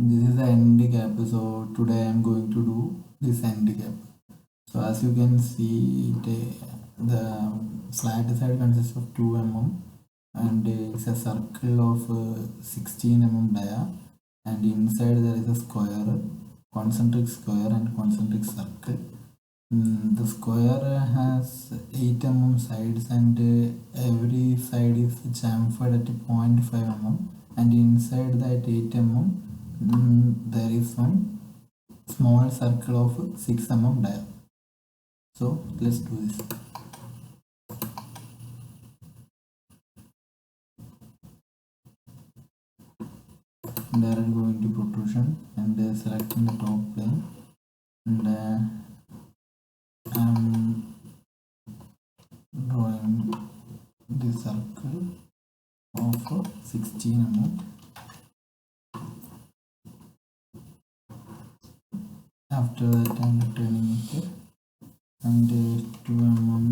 This is the end cap. So today I am going to do this end cap. So as you can see, the flat side consists of 2 mm and it's a circle of 16 mm dia, and inside there is a square, concentric square and concentric circle. The square has 8 mm sides, and every side is chamfered at 0.5 mm, and inside that 8 mm there is one small circle of 6 mm diameter. So let's do this. Direct going to protrusion and selecting the top plane, and I'm drawing the circle of 16 mm. After that I'm returning it and 2 mm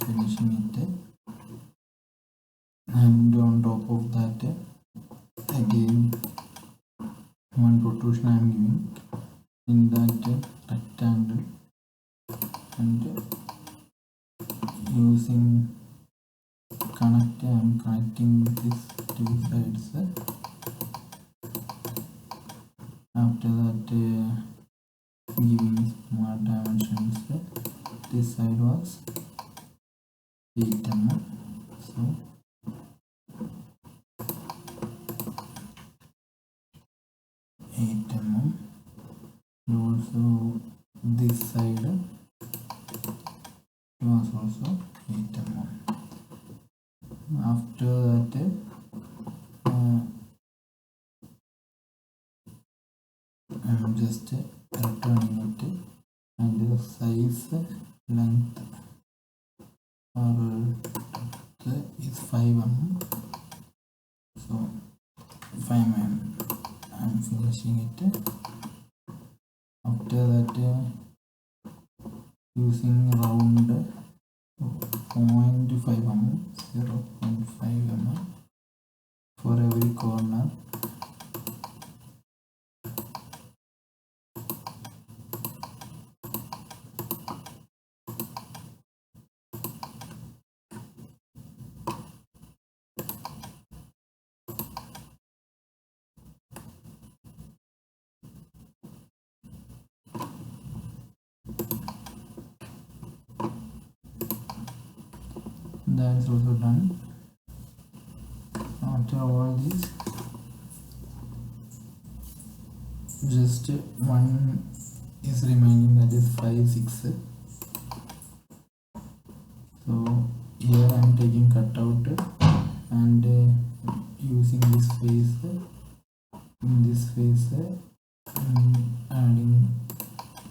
finishing it, and on top of that again one protrusion I am giving in that rectangle, and using connector I am connecting these two sides. After that giving small dimensions. This side was 8 mm, so 8 mm. Also this side was also 8 mm. After that I'm just returning it, and the size length or is 5 mm, so 5 mm I'm finishing it. After that using round 0.5 mm, 0.5 mm for every corner. That is also done. After all this, just one is remaining, that is 5 6. So here I am taking cutout and using this face, in this face adding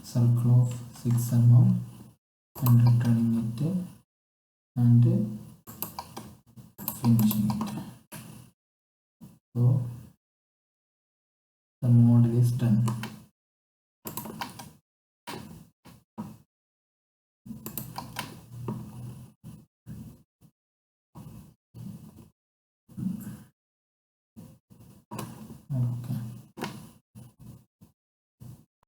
circle of 6 mm and returning it and finishing it. So the model is done. Okay.